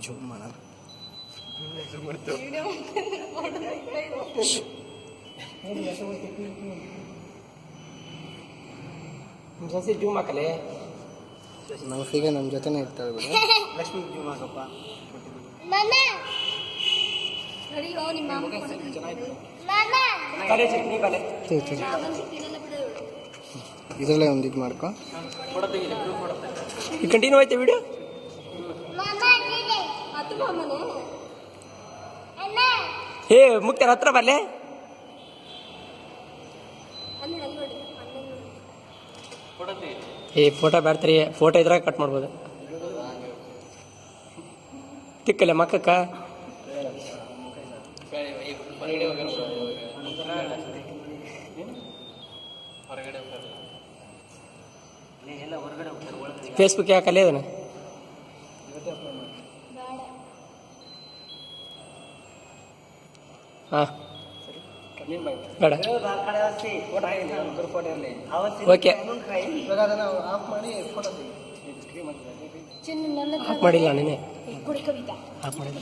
Zoom ಮಾಡೋಣ. ಸಸಿ zoom ಹಾಕಲೆ. ನಮಸ್ತೆಗೆ ನಮ್ಮ ಜೊತೆನೇ ಇರ್ತಾಳೆ ಬಿಡು. ಲಕ್ಷ್ಮಿ ಜೂಮ್ ಹಾಕಪ್ಪ. ಇದರಲ್ಲೇ ಒಂದು ಇದು ಮಾಡ್ಕೊ. ಈ ಕಂಟಿನ್ಯೂ ಆಯ್ತಾ ವಿಡಿಯೋ? ಹೇ ಮುಕ್ತಾರ ಹತ್ರ ಬರ್ಲೆ. ಏ ಫೋಟೋ ಬ್ಯಾಡ್ತಾರಿ, ಫೋಟೋ ಇದ್ರಾಗ ಕಟ್ ಮಾಡ್ಬೋದು. ತಿಕ್ಕಲೆ ಮಕ್ಕಕ್ಕ ಫೇಸ್ಬುಕ್ ಯಾಕಲ್ಲೇ ಅದನ್ನ ಹಾಂ ಬೇಡ. ಓಕೆ ಆಫ್ ಮಾಡಿಲ್ಲ ನೀನೆ. ಆಫ್ ಮಾಡಿಲ್ಲ.